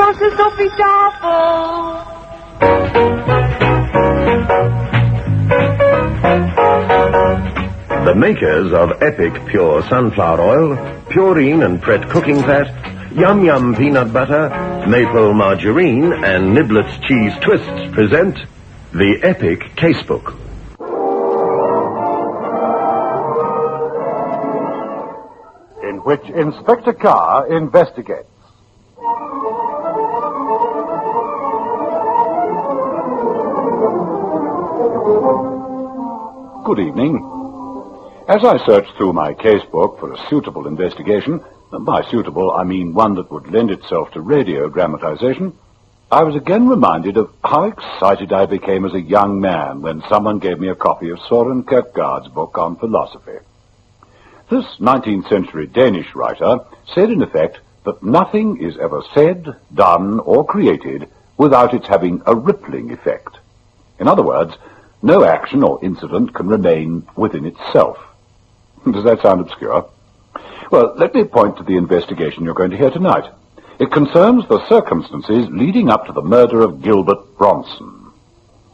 Massa Sophie Tafel. The makers of Epic Pure Sunflower Oil, Purine and Pret Cooking Fat, Yum Yum Peanut Butter, Maple Margarine, and Niblets Cheese Twists present the Epic Casebook. In which Inspector Carr investigates. Good evening. As I searched through my casebook for a suitable investigation, and by suitable I mean one that would lend itself to radio dramatization, I was again reminded of how excited I became as a young man when someone gave me a copy of Søren Kierkegaard's book on philosophy. This 19th century Danish writer said in effect that nothing is ever said, done, or created without its having a rippling effect. In other words, no action or incident can remain within itself. Does that sound obscure? Well, let me point to the investigation you're going to hear tonight. It concerns the circumstances leading up to the murder of Gilbert Bronson.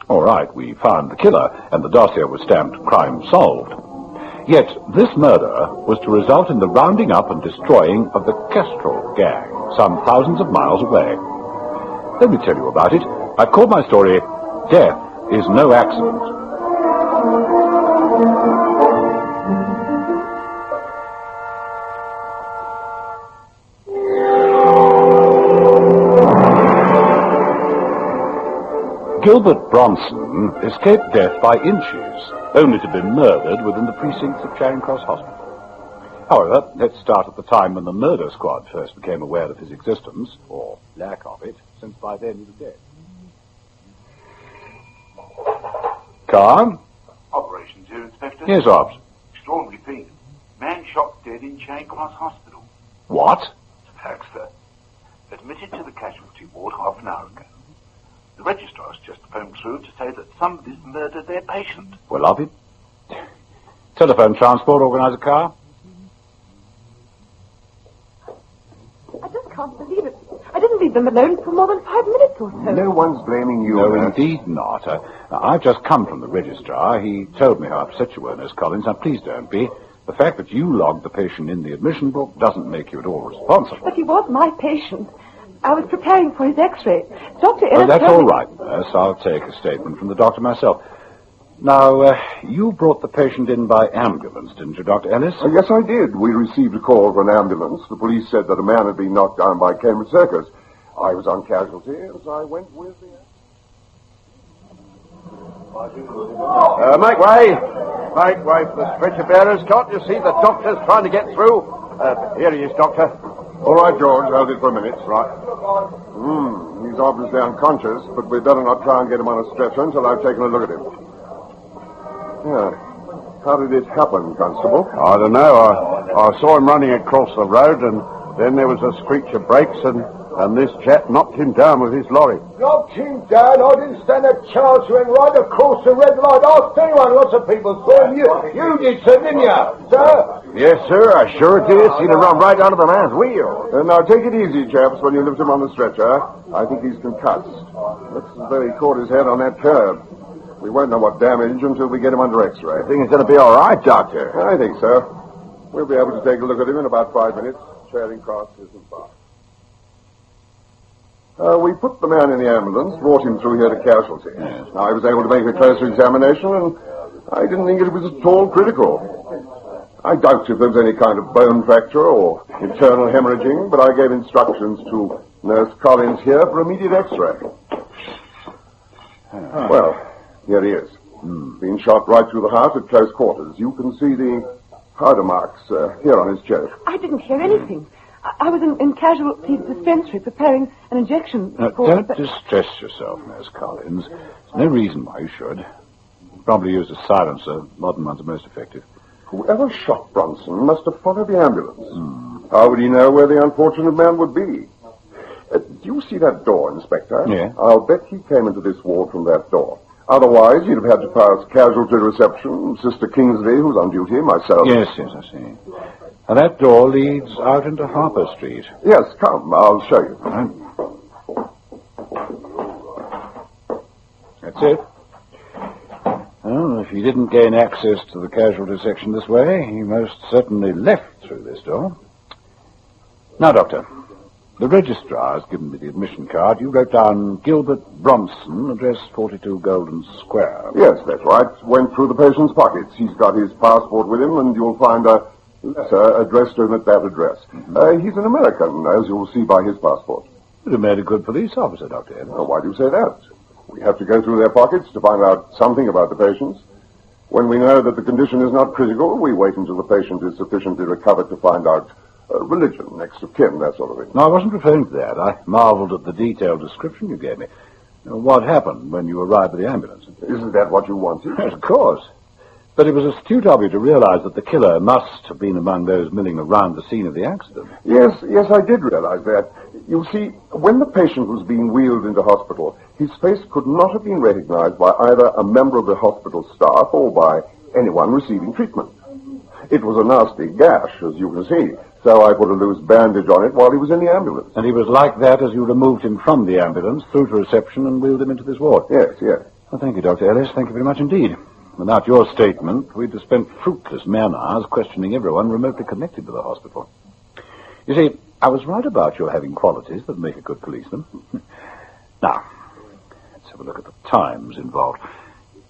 All right, we found the killer, and the dossier was stamped crime solved. Yet this murder was to result in the rounding up and destroying of the Kestrel gang, some thousands of miles away. Let me tell you about it. I've called my story, Death is No Accident. Gilbert Bronson escaped death by inches, only to be murdered within the precincts of Charing Cross Hospital. However, let's start at the time when the murder squad first became aware of his existence, or lack of it, since by then he was dead. Carr? Operations here, Inspector. Yes, Ops. Extraordinary thing. Man shot dead in Charing Cross Hospital. What? Facts, sir. Admitted to the casualty ward half an hour ago. The registrar's just phoned through to say that somebody's murdered their patient. Well, of it. Telephone transport organizer, Carr? I just can't believe it. I didn't leave them alone for more than 5 minutes or so. No one's blaming you. No, indeed not. I've just come from the registrar. He told me how upset you were, Miss Collins. Now, please don't be. The fact that you logged the patient in the admission book doesn't make you at all responsible. But he was my patient. I was preparing for his x-ray. Dr. Well, Ellis that's told all me... right, nurse. I'll take a statement from the doctor myself. Now, you brought the patient in by ambulance, didn't you, Dr. Ellis? Yes, I did. We received a call for an ambulance. The police said that a man had been knocked down by Cambridge Circus. I was on casualty, as I went with the... Make way! Make way for the stretcher bearers. Can't you see the doctor's trying to get through? Here he is, Doctor. All right, George. Hold it for a minute. Right. He's obviously unconscious, but we'd better not try and get him on a stretcher until I've taken a look at him. Yeah. How did it happen, Constable? I don't know. I saw him running across the road, and then there was a screech of brakes, and this chap knocked him down with his lorry. Knocked him down? I didn't stand a chance. Went right across the red light. Ask anyone. Lots of people saw him. You did, sir, didn't you, sir? Yes, sir, I sure did. Seen him run right onto the man's wheel. Now, take it easy, chaps, when you lift him on the stretcher. I think he's concussed. Looks as though he caught his head on that curb. We won't know what damage until we get him under x-ray. I think he's going to be all right, Doctor. I think so. We'll be able to take a look at him in about 5 minutes. Charing Cross isn't far. We put the man in the ambulance, brought him through here to casualty. Yes. I was able to make a closer examination, and I didn't think it was at all critical. I doubt if there was any kind of bone fracture or internal hemorrhaging, but I gave instructions to Nurse Collins here for immediate x-ray. Well, here he is. Been shot right through the heart at close quarters. You can see the powder marks here on his chest. I didn't hear anything. I was in casualty dispensary preparing an injection. Don't distress yourself, Miss Collins. There's no reason why you should. Probably used a silencer. Modern ones are most effective. Whoever shot Bronson must have followed the ambulance. How would he know where the unfortunate man would be? Do you see that door, Inspector? Yeah. I'll bet he came into this ward from that door. Otherwise, he'd have had to pass casualty reception, Sister Kingsley, who's on duty, myself. Yes, I see. And that door leads out into Harper Street. Yes, come, I'll show you. That's it. Well, if he didn't gain access to the casualty section this way, he most certainly left through this door. Now, Doctor, the registrar has given me the admission card. You wrote down Gilbert Bronson, address 42 Golden Square. Yes, that's right. Went through the patient's pockets. He's got his passport with him, and you'll find a letter addressed to him at that address. He's an American, as you'll see by his passport. You'd have made a good police officer, Dr. Evans. Why do you say that? We have to go through their pockets to find out something about the patients. When we know that the condition is not critical, we wait until the patient is sufficiently recovered to find out religion, next of kin, that sort of thing. No, I wasn't referring to that. I marveled at the detailed description you gave me. What happened when you arrived at the ambulance? Isn't that what you wanted? Yes, of course. But it was astute of you to realize that the killer must have been among those milling around the scene of the accident. Yes, I did realize that. You see, when the patient was being wheeled into hospital, his face could not have been recognized by either a member of the hospital staff or by anyone receiving treatment. It was a nasty gash, as you can see, so I put a loose bandage on it while he was in the ambulance. And he was like that as you removed him from the ambulance, through to reception, and wheeled him into this ward? Yes. Well, thank you, Dr. Ellis. Thank you very much indeed. Without your statement, we'd have spent fruitless man-hours questioning everyone remotely connected to the hospital. You see, I was right about your having qualities that make a good policeman. Now, let's have a look at the times involved.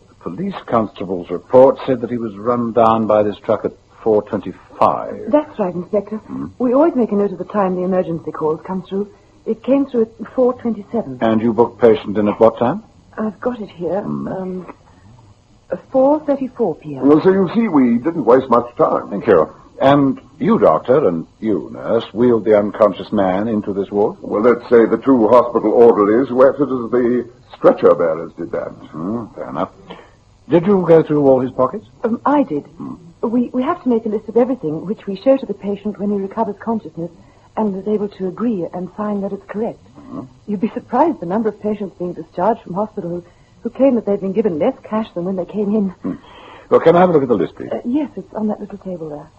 The police constable's report said that he was run down by this truck at 4:25. That's right, Inspector. We always make a note of the time the emergency calls come through. It came through at 4:27. And you booked patient in at what time? I've got it here. 4:34 p.m. Well, so you see, we didn't waste much time. Thank you. And you, Doctor, and you, nurse, wheeled the unconscious man into this ward? Well, let's say the two hospital orderlies who acted as the stretcher bearers did that. Fair enough. Did you go through all his pockets? I did. We have to make a list of everything which we show to the patient when he recovers consciousness and is able to agree and sign that it's correct. You'd be surprised the number of patients being discharged from hospital who claim that they've been given less cash than when they came in. Well, can I have a look at the list, please? Yes, it's on that little table there.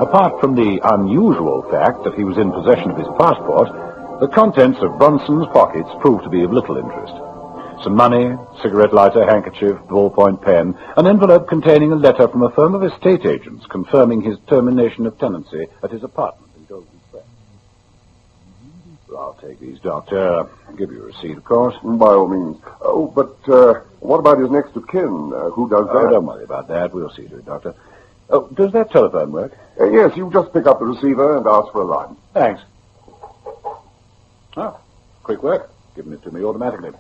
Apart from the unusual fact that he was in possession of his passport, the contents of Bronson's pockets proved to be of little interest. Some money, cigarette lighter, handkerchief, ballpoint pen, an envelope containing a letter from a firm of estate agents confirming his termination of tenancy at his apartment in Golden Square. I'll take these, Doctor. I'll give you a receipt, of course. By all means. Oh, but what about his next of kin? Who does that? Oh, don't worry about that. We'll see to it, Doctor. Oh, does that telephone work? Yes, you just pick up the receiver and ask for a line. Thanks. Oh, quick work. Giving it to me automatically.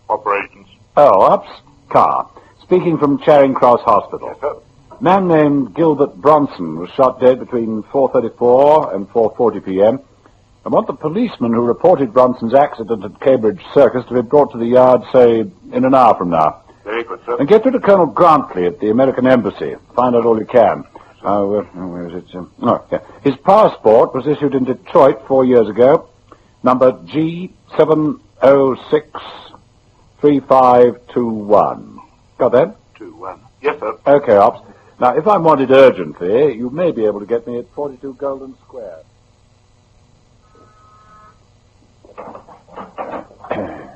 Operations. Oh, Ops? Car. Speaking from Charing Cross Hospital. Yes, sir. Man named Gilbert Bronson was shot dead between 4:34 and 4:40 p.m. I want the policeman who reported Bronson's accident at Cambridge Circus to be brought to the yard, say, in an hour from now. Very good, sir. And get through to Colonel Grantley at the American Embassy. Find out all you can. Where is it? His passport was issued in Detroit 4 years ago. Number G7063521. Got that? 2-1. Yes, sir. Okay, Ops. Now, if I'm wanted urgently, you may be able to get me at 42 Golden Square.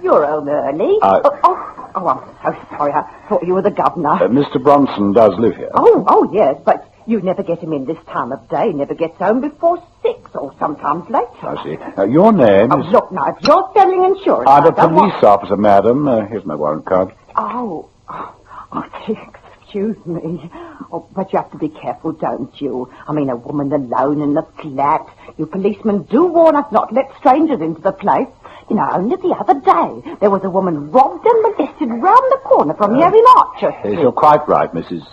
You're home early. I'm so sorry. I thought you were the governor. Mr. Bronson does live here. Oh, yes, but you never get him in this time of day. Never gets home before 6 or sometimes later. I see. Your name is... Look, now, if you're selling insurance... I'm a police officer, madam. Here's my warrant card. Excuse me. Oh, but you have to be careful, don't you? I mean, a woman alone in the flat. You policemen do warn us not to let strangers into the place. You know, only the other day, there was a woman robbed and molested round the corner from here in Archer Street. You're quite right, Mrs...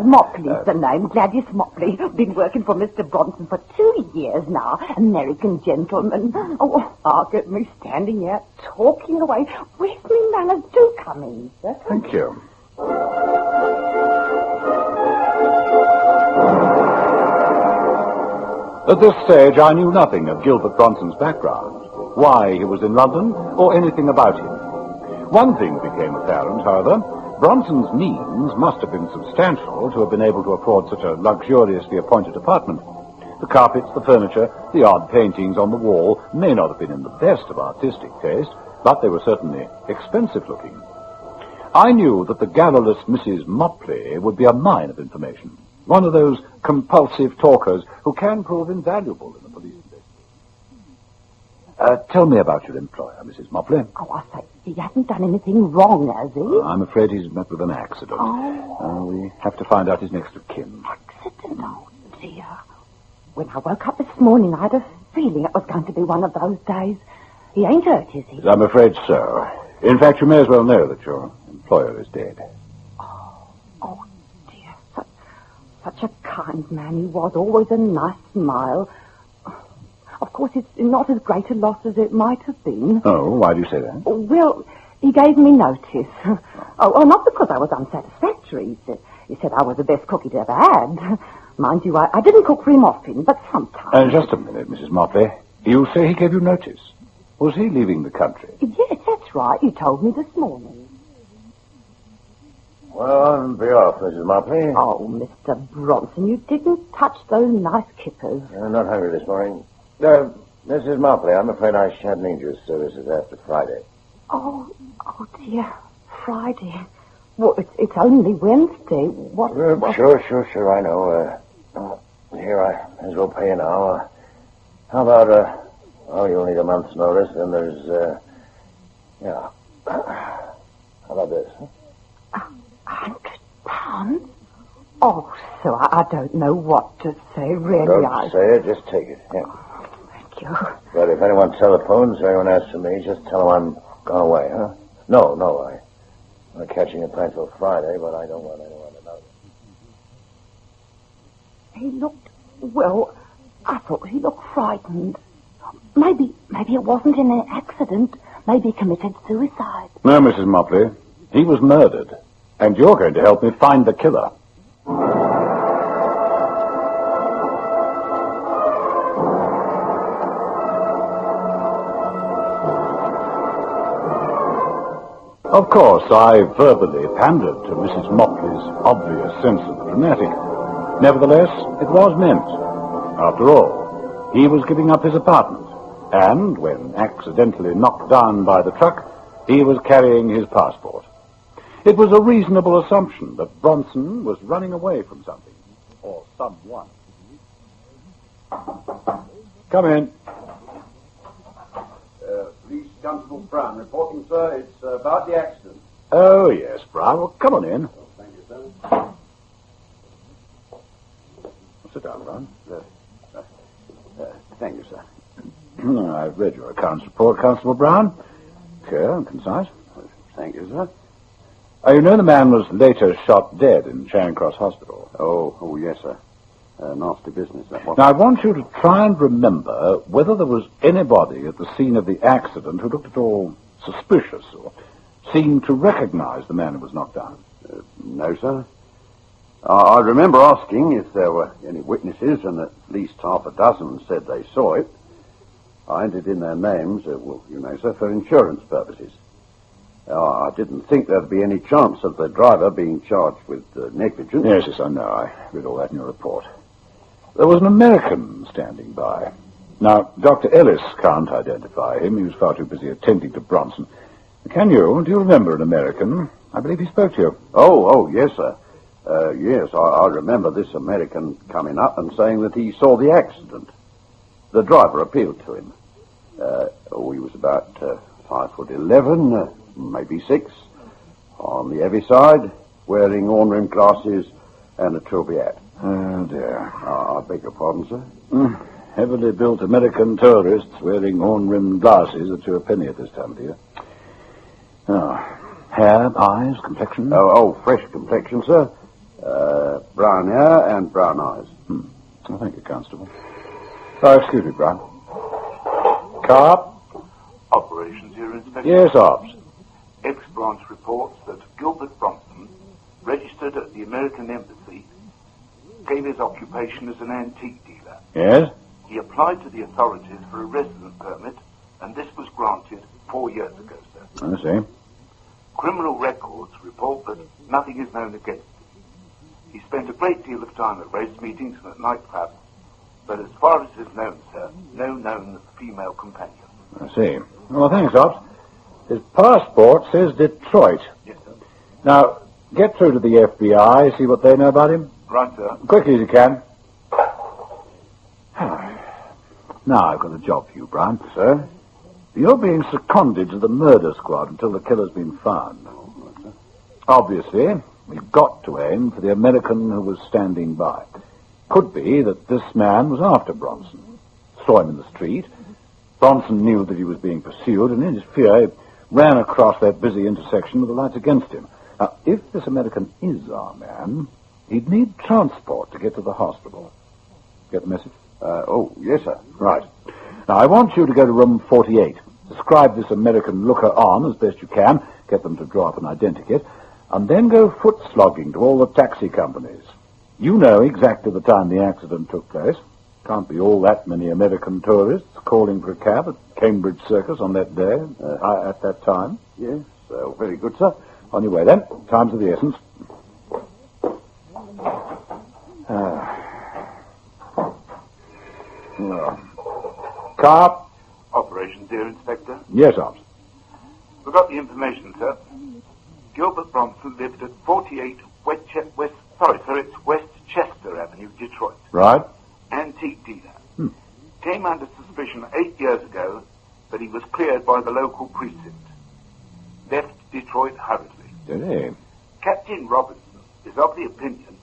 Mopley's the name. Gladys Mopley. Been working for Mr. Bronson for 2 years now. American gentleman. Oh, get me standing here talking away. Where's me manners? Do come in, sir. Thank you. At this stage, I knew nothing of Gilbert Bronson's background. why he was in London, or anything about him. One thing became apparent, however. Bronson's means must have been substantial to have been able to afford such a luxuriously appointed apartment. The carpets, the furniture, the odd paintings on the wall may not have been in the best of artistic taste, but they were certainly expensive-looking. I knew that the garrulous Mrs. Mopley would be a mine of information, one of those compulsive talkers who can prove invaluable in the police investigation. Tell me about your employer, Mrs. Mopley. Oh, I say, he hasn't done anything wrong, has he? I'm afraid he's met with an accident. We have to find out his next of kin. Accident? Oh, dear. When I woke up this morning, I had a feeling it was going to be one of those days. He ain't hurt, is he? I'm afraid so. In fact, you may as well know that your employer is dead. Oh, dear. Such a kind man he was. Always a nice smile. Of course, it's not as great a loss as it might have been. Oh, why do you say that? Well, he gave me notice. Oh, not because I was unsatisfactory. He said I was the best cook he'd ever had. Mind you, I didn't cook for him often, but sometimes. Just a minute, Mrs. Motley. You say he gave you notice. Was he leaving the country? Yes, that's right. You told me this morning. Well, be off, Mrs. Mopley. Oh, Mr. Bronson, you didn't touch those nice kippers. I'm not hungry this morning. Mrs. Mopley, I'm afraid I shan't need your services after Friday. Oh, dear. Friday. Well, it's only Wednesday. What? Sure, I know. Here, I may as well pay you now. How about, you'll need a month's notice, then there's, How about this? £100? Oh, sir, I don't know what to say, really. Don't say it, just take it. Yeah. Thank you. But if anyone telephones or anyone asks for me, just tell them I'm gone away, huh? No, I'm catching a plane till Friday, but I don't want anyone to know. He looked, well, I thought he looked frightened. Maybe it wasn't in an accident. Maybe he committed suicide. No, Mrs. Mopley. He was murdered. And you're going to help me find the killer. Of course, I verbally pandered to Mrs. Mopley's obvious sense of the dramatic. Nevertheless, it was meant. After all, he was giving up his apartment, and when accidentally knocked down by the truck, he was carrying his passport. It was a reasonable assumption that Bronson was running away from something, or someone. Come in. Police Constable Brown reporting, sir. It's about the accident. Oh, yes, Brown. Well, come on in. Thank you, sir. Sit down, Brown. Thank you, sir. I've read your accounts report, Constable Brown. Clear and concise. Thank you, sir. You know the man was later shot dead in Charing Cross Hospital. Oh, yes, sir. Nasty business, that was. Now, I want you to try and remember whether there was anybody at the scene of the accident who looked at all suspicious or seemed to recognize the man who was knocked down. No, sir. I remember asking if there were any witnesses, and at least half a dozen said they saw it. I entered in their names, sir, for insurance purposes. I didn't think there'd be any chance of the driver being charged with negligence. Yes, I know. I read all that in your report. There was an American standing by. Now, Dr. Ellis can't identify him. He was far too busy attending to Bronson. Can you? Do you remember an American? I believe he spoke to you. Oh, yes, sir. Yes, I remember this American coming up and saying that he saw the accident. The driver appealed to him. He was about 5'11", maybe 6, on the heavy side, wearing horn-rimmed glasses and a trilby hat. Oh, dear. I beg your pardon, sir? Heavily built American tourists wearing horn-rimmed glasses are to a penny at this time of year. Hair, eyes, complexion? Fresh complexion, sir. Brown hair and brown eyes. Oh, thank you, Constable. Excuse me, Brown. Car? Operations here, Inspector. Yes, Ops. X-Branch reports that Gilbert Bronson, registered at the American Embassy, gave his occupation as an antique dealer. Yes? He applied to the authorities for a resident permit and this was granted 4 years ago, sir. I see. Criminal records report that nothing is known against him. He spent a great deal of time at race meetings and at nightclubs, but as far as is known, sir, no known female companion. I see. Well, thanks, Ops. His passport says Detroit. Yes, sir. Now, get through to the FBI, see what they know about him. Right, sir. Quickly as you can. Now I've got a job for you, Brian. Sir? You're being seconded to the murder squad until the killer's been found. Obviously, we've got to aim for the American who was standing by. Could be that this man was after Bronson. Saw him in the street. Bronson knew that he was being pursued, and in his fear, he ran across that busy intersection with the lights against him. Now, if this American is our man, he'd need transport to get to the hospital. Get the message? Yes, sir. Right. Now, I want you to go to room 48. Describe this American looker on as best you can. Get them to draw up an identikit. And then go foot slogging to all the taxi companies. You know exactly the time the accident took place. Can't be all that many American tourists calling for a cab at Cambridge Circus on that day, at that time. Yes, very good, sir. On your way, then. Time's of the essence. Car? Operation, dear Inspector. Yes, Ops. We got the information, sir. Gilbert Bronson lived at 48 Westchester Avenue, Detroit. Right. Antique dealer. Came under suspicion 8 years ago, but he was cleared by the local precinct. Left Detroit hurriedly. Did he? Captain Robinson is of the opinion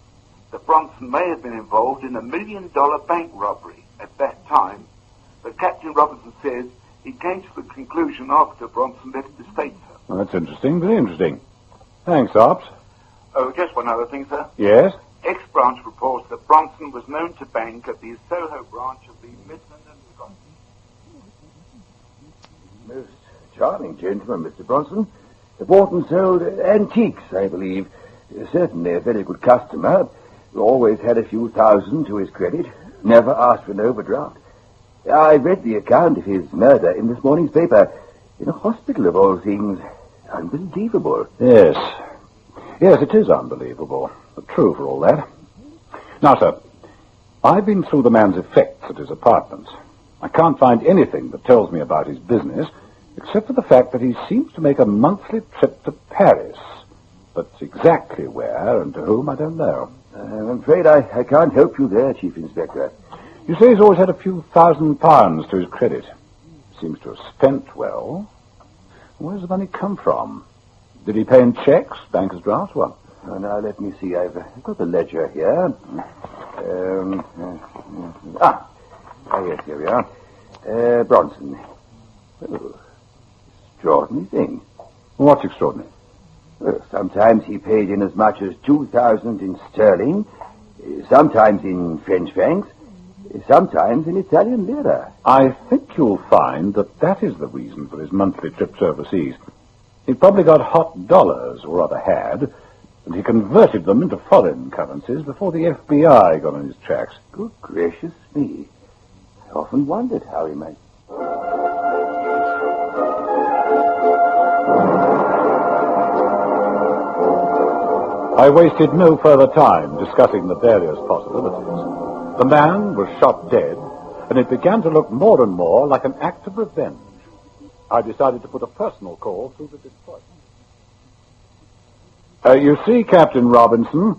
that Bronson may have been involved in a $1 million bank robbery at that time, but Captain Robinson says he came to the conclusion after Bronson left the state, sir. Well, that's interesting, very interesting. Thanks, Ops. Oh, just one other thing, sir. Yes? X-branch reports that Bronson was known to bank at the Soho branch of the Midland and Scotland. Most charming gentleman, Mr. Bronson. Bought and sold antiques, I believe. Certainly a very good customer. Always had a few thousand to his credit. Never asked for an overdraft. I read the account of his murder in this morning's paper. In a hospital, of all things. Unbelievable. Yes. Yes, it is unbelievable. But true for all that. Now, sir, I've been through the man's effects at his apartment. I can't find anything that tells me about his business, except for the fact that he seems to make a monthly trip to Paris. But exactly where and to whom, I don't know. I'm afraid I can't help you there, Chief Inspector. You say he's always had a few £1,000s to his credit. Seems to have spent well. Where's the money come from? Did he pay in checks, banker's drafts? What? Oh, now, let me see. I've got the ledger here. Yes, here we are. Bronson. Oh, extraordinary thing. What's extraordinary? Well, sometimes he paid in as much as 2,000 in sterling, sometimes in French francs, sometimes in Italian lira. I think you'll find that is the reason for his monthly trips overseas. He probably got hot dollars, or rather had, and he converted them into foreign currencies before the FBI got on his tracks. Good gracious me. I often wondered how he might... I wasted no further time discussing the various possibilities. The man was shot dead, and it began to look more and more like an act of revenge. I decided to put a personal call through the Detroit. You see, Captain Robinson,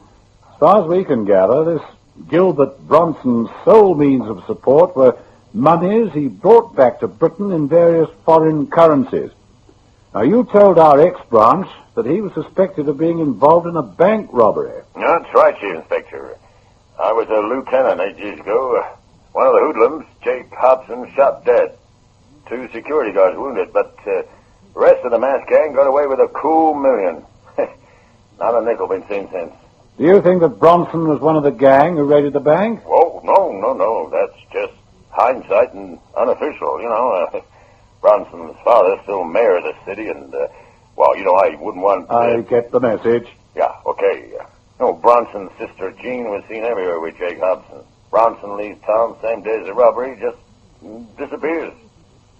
as far as we can gather, this Gilbert Bronson's sole means of support were moneys he brought back to Britain in various foreign currencies. Now, you told our X-branch that he was suspected of being involved in a bank robbery. That's right, Chief Inspector. I was a lieutenant 8 years ago. One of the hoodlums, Jake Hobson, shot dead. 2 security guards wounded, but the rest of the masked gang got away with a cool $1 million. Not a nickel been seen since. Do you think that Bronson was one of the gang who raided the bank? Oh, no. That's just hindsight and unofficial, you know. Bronson's father's still mayor of the city, and, I wouldn't want... I get the message. Yeah, okay. Bronson's sister Jean was seen everywhere with Jake Hobson. Bronson leaves town same day as the robbery, just disappears.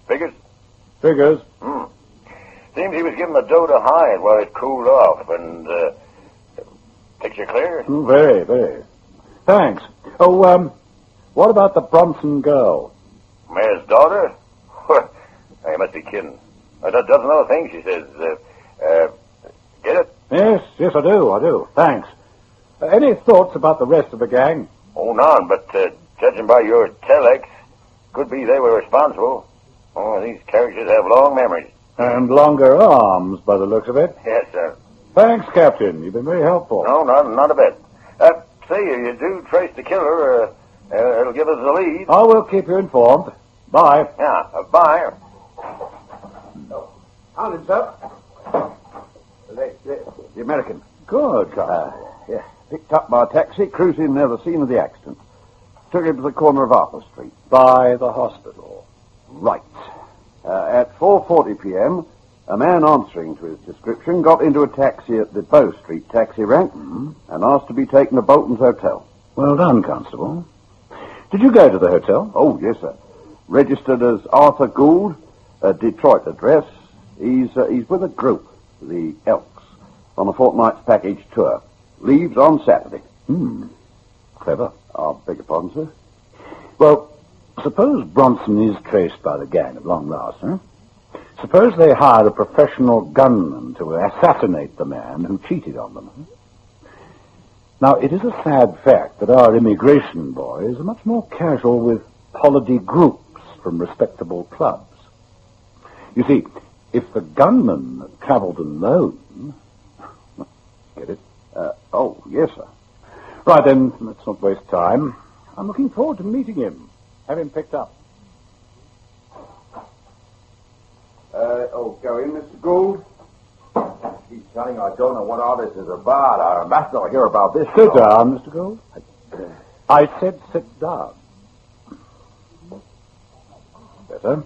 Figures? Figures. Seems he was giving the dough to hide while it cooled off, and, picture clear? Very, very. Thanks. Oh, what about the Bronson girl? Mayor's daughter? You must be kidding. Doesn't know a thing, she says. Get it? Yes, I do. Thanks. Any thoughts about the rest of the gang? Oh, none, but judging by your telex, could be they were responsible. Oh, these characters have long memories. And longer arms, by the looks of it. Yes, sir. Thanks, Captain. You've been very helpful. No, not a bit. Say, if you do trace the killer, it'll give us the lead. Oh, we'll keep you informed. Bye. Yeah, bye. Found him, sir. The American. Good. Yeah. Picked up by a taxi, cruising near the scene of the accident. Took him to the corner of Arthur Street. By the hospital. Right. At 4:40 p.m., a man answering to his description got into a taxi at the Bow Street taxi rank and asked to be taken to Bolton's hotel. Well done, Constable. Did you go to the hotel? Oh, yes, sir. Registered as Arthur Gould, a Detroit address. He's with a group, the Elks, on a fortnight's package tour. Leaves on Saturday. Clever. I beg your pardon, sir? Well, suppose Bronson is traced by the gang at long last, huh? Suppose they hired a professional gunman to assassinate the man who cheated on them. Now, it is a sad fact that our immigration boys are much more casual with holiday groups from respectable clubs. You see, if the gunman traveled alone... Get it? Oh, yes, sir. Right, then, let's not waste time. I'm looking forward to meeting him. Have him picked up. Go in, Mr. Gould. He's telling I don't know what all this is about. I must not hear about this. Sit down, Mr. Gould. I said sit down. Better?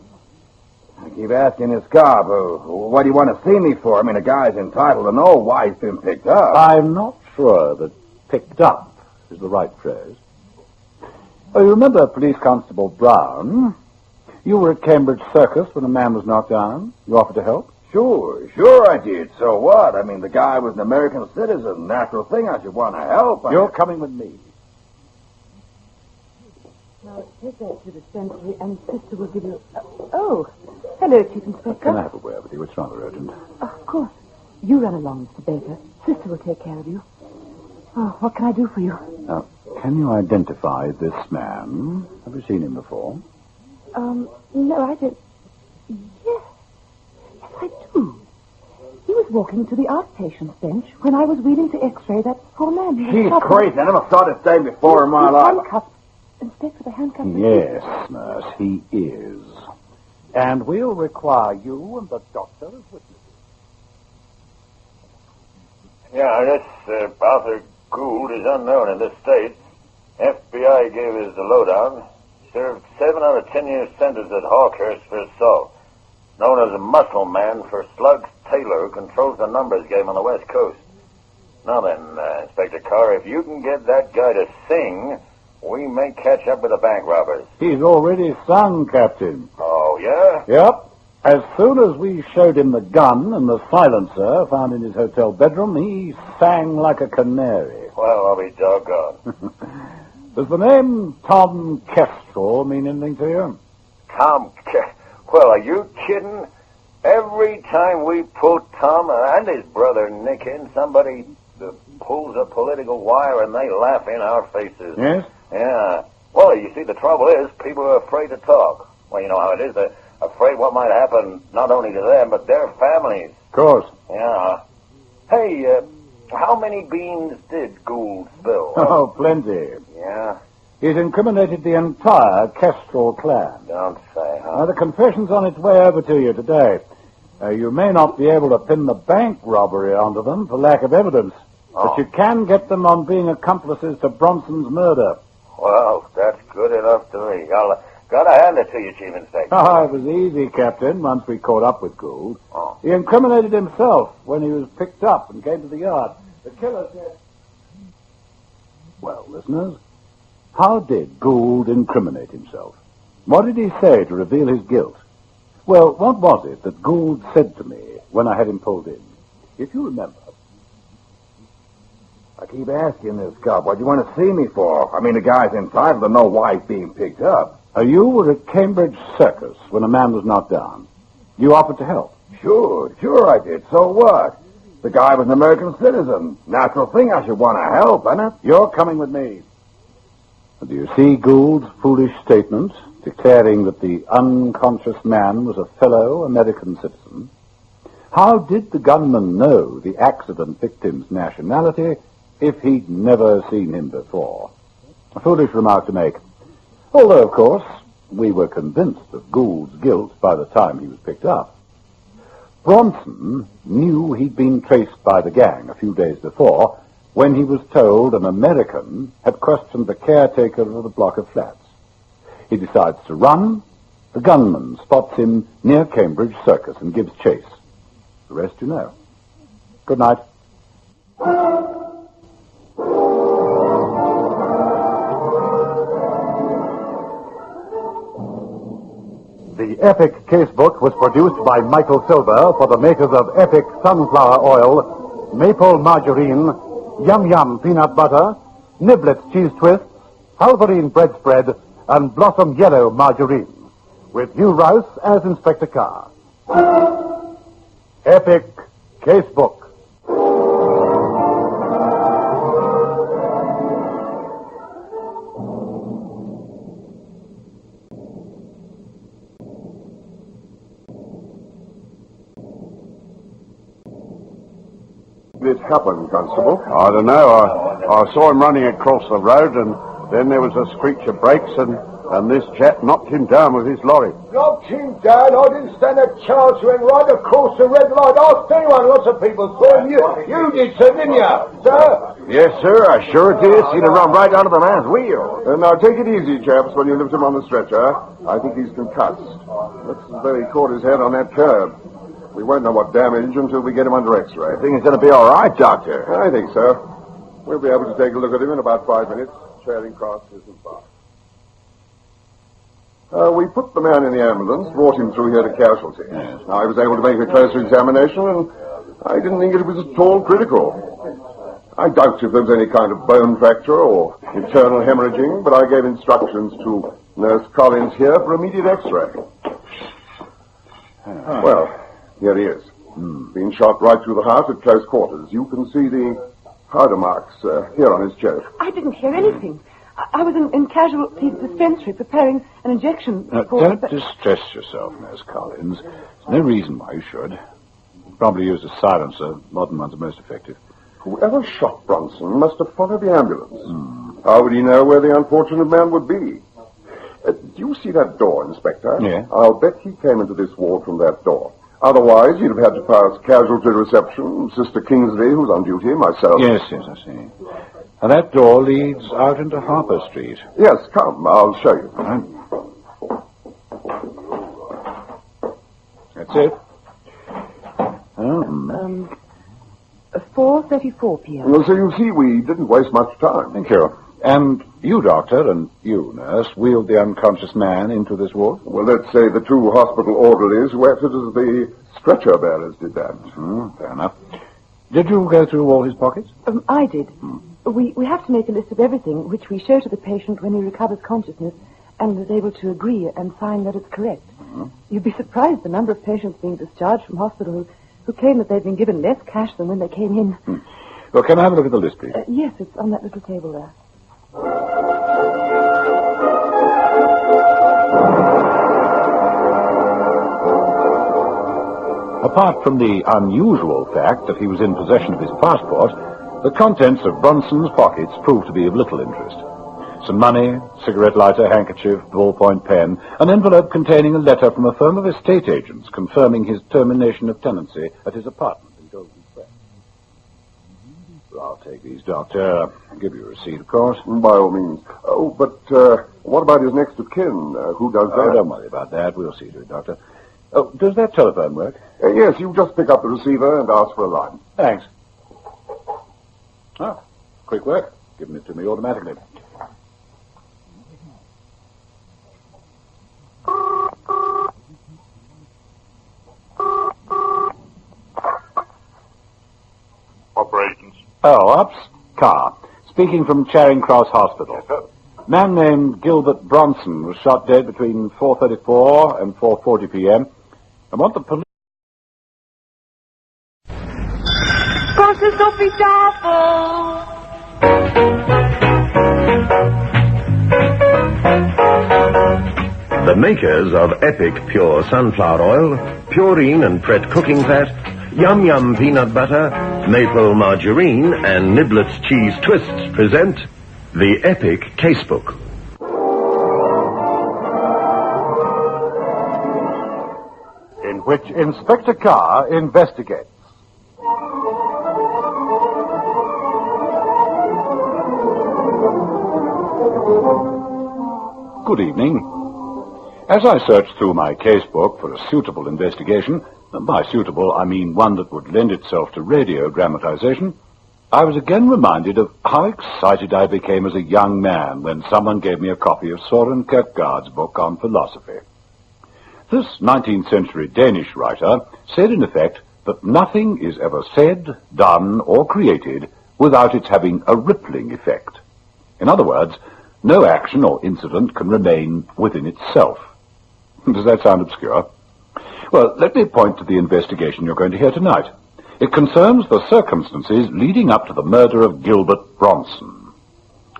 I keep asking this cop, what do you want to see me for? I mean, a guy's entitled to know why he's been picked up. I'm not sure that picked up is the right phrase. Oh, you remember Police Constable Brown? You were at Cambridge Circus when a man was knocked down. You offered to help? Sure I did. So what? I mean, the guy was an American citizen. Natural thing, I should want to help. You're coming with me. Now, take that to the dispensary, and Sister will give you... Oh, hello, Chief Inspector. Can I have a word with you? It's rather urgent. Of course. You run along, Mr. Baker. Sister will take care of you. Oh, what can I do for you? Now, can you identify this man? Have you seen him before? No, I don't... Yes, I do. He was walking to the outpatient's bench when I was wheeling to x-ray that poor man. She's crazy. I never saw this thing before in my life. Handcuffed. Inspector, the handcuffs. Yes, nurse, he is. And we'll require you and the doctor as witnesses. Yeah, this Arthur Gould is unknown in this state. FBI gave us the lowdown. Served 7 out of 10 years sentence at Hawkhurst for assault. Known as a muscle man for Slugs Taylor, who controls the numbers game on the West Coast. Now then, Inspector Carr, if you can get that guy to sing, we may catch up with the bank robbers. He's already sung, Captain. Oh, yeah? Yep. As soon as we showed him the gun and the silencer found in his hotel bedroom, he sang like a canary. Well, I'll be doggone. Does the name Tom Kestrel mean anything to you? Well, are you kidding? Every time we pull Tom and his brother Nick in, somebody pulls a political wire and they laugh in our faces. Yes? Yeah. Well, you see, the trouble is, people are afraid to talk. Well, you know how it is. They're afraid what might happen not only to them, but their families. Of course. Yeah. Hey, how many beans did Gould spill? Oh, plenty. Yeah? He's incriminated the entire Kestrel clan. Don't say, huh? Now, the confession's on its way over to you today. You may not be able to pin the bank robbery onto them for lack of evidence, but you can get them on being accomplices to Bronson's murder. Well, that's good enough to me. Gotta hand it to you, Chief Inspector. Oh, it was easy, Captain, once we caught up with Gould. Oh. He incriminated himself when he was picked up and came to the yard. The killer said... Well, listeners, how did Gould incriminate himself? What did he say to reveal his guilt? Well, what was it that Gould said to me when I had him pulled in? If you remember. I keep asking this cop, what do you want to see me for? I mean, the guy's entitled to know why he's being picked up. You were at Cambridge Circus when a man was knocked down. You offered to help. Sure I did. So what? The guy was an American citizen. Natural thing, I should want to help, isn't it? You're coming with me. Do you see Gould's foolish statement declaring that the unconscious man was a fellow American citizen? How did the gunman know the accident victim's nationality if he'd never seen him before? A foolish remark to make. Although, of course, we were convinced of Gould's guilt by the time he was picked up. Bronson knew he'd been traced by the gang a few days before when he was told an American had questioned the caretaker of the block of flats. He decides to run. The gunman spots him near Cambridge Circus and gives chase. The rest you know. Good night. The Epic Casebook was produced by Michael Silver for the makers of Epic Sunflower Oil, Maple Margarine, Yum Yum Peanut Butter, Niblets Cheese Twists, Halverine Bread Spread, and Blossom Yellow Margarine, with Hugh Rouse as Inspector Carr. Epic Casebook. This happened, Constable? I don't know. I saw him running across the road, and then there was a screech of brakes, and this chap knocked him down with his lorry. Knocked him down? I didn't stand a chance. Went right across the red light. Ask anyone. Lots of people saw him. You did, sir, didn't you, sir? Yes, sir, I sure did. He'd have run right under the man's wheel. Now, take it easy, chaps, when you lift him on the stretcher. I think he's concussed. Looks as though he caught his head on that curb. We won't know what damage until we get him under X-ray. I think he's going to be all right, Doctor. I think so. We'll be able to take a look at him in about 5 minutes. Charing Cross isn't far. We put the man in the ambulance, brought him through here to casualty. Yes. I was able to make a closer examination, and I didn't think it was at all critical. I doubt if there was any kind of bone fracture or internal hemorrhaging, but I gave instructions to Nurse Collins here for immediate X-ray. Well, here he is. Been shot right through the heart at close quarters. You can see the powder marks here on his chest. I didn't hear anything. I was in casualty dispensary preparing an injection. Don't distress yourself, Nurse Collins. There's no reason why you should. Probably used a silencer. Modern ones are most effective. Whoever shot Bronson must have followed the ambulance. How would he know where the unfortunate man would be? Do you see that door, Inspector? Yeah. I'll bet he came into this ward from that door. Otherwise, you'd have had to pass casualty reception, Sister Kingsley, who's on duty, myself. Yes, I see. And that door leads out into Harper Street. Yes, come, I'll show you. That's it. 4:34 p.m. Well, so you see, we didn't waste much time. Thank you. And you, Doctor, and you, Nurse, wheeled the unconscious man into this ward? Well, let's say the two hospital orderlies who acted as the stretcher bearers did that. Fair enough. Did you go through all his pockets? I did. We have to make a list of everything, which we show to the patient when he recovers consciousness and is able to agree and sign that it's correct. You'd be surprised the number of patients being discharged from hospital who claim that they've been given less cash than when they came in. Well, can I have a look at the list, please? Yes, it's on that little table there. Apart from the unusual fact that he was in possession of his passport, the contents of Bronson's pockets proved to be of little interest. Some money, cigarette lighter, handkerchief, ballpoint pen, an envelope containing a letter from a firm of estate agents confirming his termination of tenancy at his apartment in Golden Square. I'll take these, Doctor. I'll give you a receipt, of course. By all means. Oh, but what about his next of kin? Who does that? Don't worry about that. We'll see to it, Doctor. Oh, does that telephone work? Yes, you just pick up the receiver and ask for a line. Thanks. Oh, quick work. Giving it to me automatically. Oh, ups. Carr. Speaking from Charing Cross Hospital. Yes, sir. Man named Gilbert Bronson was shot dead between 4:34 and 4:40 p.m. I want the police... Francis, don't be doubtful. The makers of Epic Pure Sunflower Oil, Purine and Pret Cooking Fat, Yum Yum Peanut Butter, Maple Margarine, and Niblets Cheese Twists present the Epic Casebook. In which Inspector Carr investigates. Good evening. As I searched through my casebook for a suitable investigation, and by suitable I mean one that would lend itself to radio dramatization, I was again reminded of how excited I became as a young man when someone gave me a copy of Søren Kierkegaard's book on philosophy. This 19th century Danish writer said in effect that nothing is ever said, done, or created without its having a rippling effect. In other words, no action or incident can remain within itself. Does that sound obscure? Well, let me point to the investigation you're going to hear tonight. It concerns the circumstances leading up to the murder of Gilbert Bronson.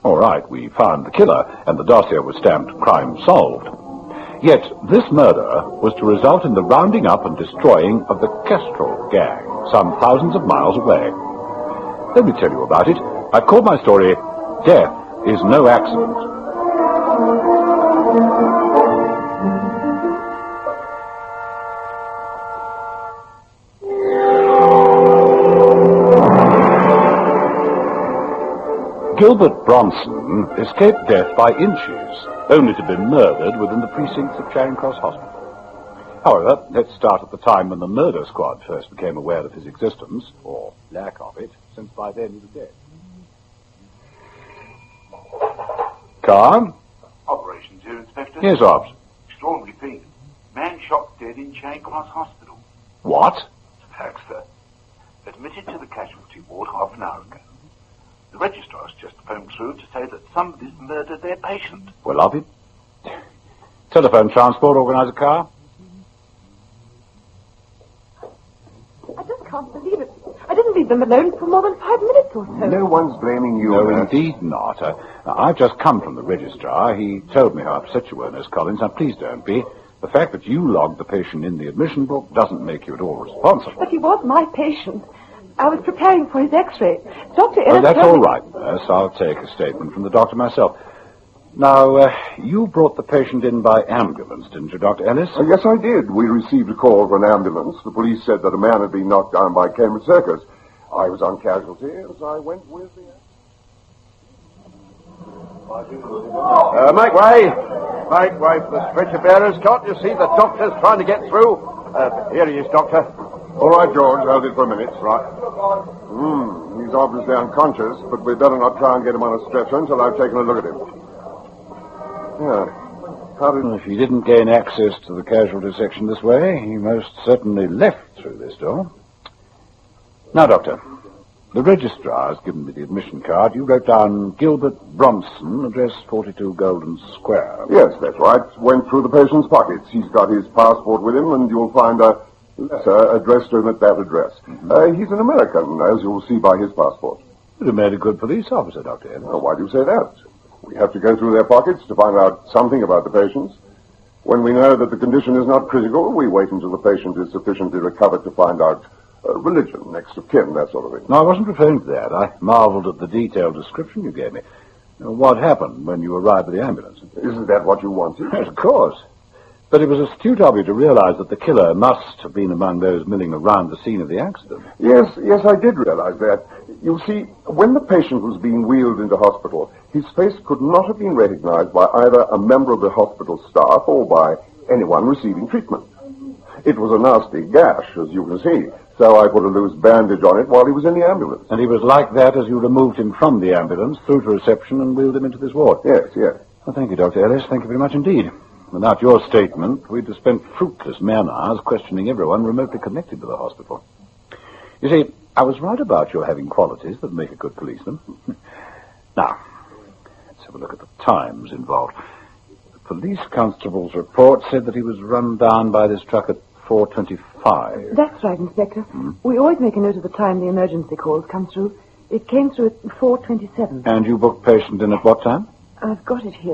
All right, we found the killer, and the dossier was stamped crime solved. Yet this murder was to result in the rounding up and destroying of the Kestrel gang, some thousands of miles away. Let me tell you about it. I've called my story, Death is No Accident. Gilbert Bronson escaped death by inches, only to be murdered within the precincts of Charing Cross Hospital. However, let's start at the time when the murder squad first became aware of his existence, or lack of it, since by then he was dead. Carr? Operations here, Inspector. Yes, Ops. Extraordinary thing. Man shot dead in Charing Cross Hospital. What? Facts, sir. Admitted to the casualty ward half an hour ago. The registrar's just phoned through to say that somebody's murdered their patient. Well, of it. Telephone transport, organizer Carr. I just can't believe it. I didn't leave them alone for more than 5 minutes or so. No one's blaming you. No, Nurse. indeed not. I've just come from the registrar. He told me how upset you were, Nurse Collins. Now, please don't be. The fact that you logged the patient in the admission book doesn't make you at all responsible. But he was my patient. I was preparing for his x-ray. Dr. Ellis... Oh, that's all right, Nurse. I'll take a statement from the doctor myself. Now, you brought the patient in by ambulance, didn't you, Dr. Ellis? Yes, I did. We received a call for an ambulance. The police said that a man had been knocked down by Cambridge Circus. I was on casualty as I went with the... Make way! Make way for the stretcher bearers. Can't you see the doctor's trying to get through? Here he is, Doctor. All right, George. Hold it for a minute. Right. He's obviously unconscious, but we'd better not try and get him on a stretcher until I've taken a look at him. Yeah. How did... If he didn't gain access to the casualty section this way, he most certainly left through this door. Now, Doctor, the registrar has given me the admission card. You wrote down Gilbert Bronson, address 42 Golden Square. Yes, that's right. Went through the patient's pockets. He's got his passport with him, and you'll find a letter addressed to him at that address. He's an American, as you'll see by his passport. You'd have made a good police officer, Dr. Ellis. Well, why do you say that? We have to go through their pockets to find out something about the patients. When we know that the condition is not critical, we wait until the patient is sufficiently recovered to find out religion, next of kin, that sort of thing. No, I wasn't referring to that. I marveled at the detailed description you gave me. What happened when you arrived at the ambulance? Isn't that what you wanted? Yes, of course. But it was astute of you to realize that the killer must have been among those milling around the scene of the accident. Yes, I did realize that. You see, when the patient was being wheeled into hospital, his face could not have been recognized by either a member of the hospital staff or by anyone receiving treatment. It was a nasty gash, as you can see, so I put a loose bandage on it while he was in the ambulance. And he was like that as you removed him from the ambulance, through to reception, and wheeled him into this ward? Yes. Well, thank you, Dr. Ellis. Thank you very much indeed. Without your statement, we'd have spent fruitless man-hours questioning everyone remotely connected to the hospital. You see, I was right about your having qualities that make a good policeman. Now, let's have a look at the times involved. The police constable's report said that he was run down by this truck at 4:25. That's right, Inspector. We always make a note of the time the emergency calls come through. It came through at 4:27. And you booked patient in at what time? I've got it here.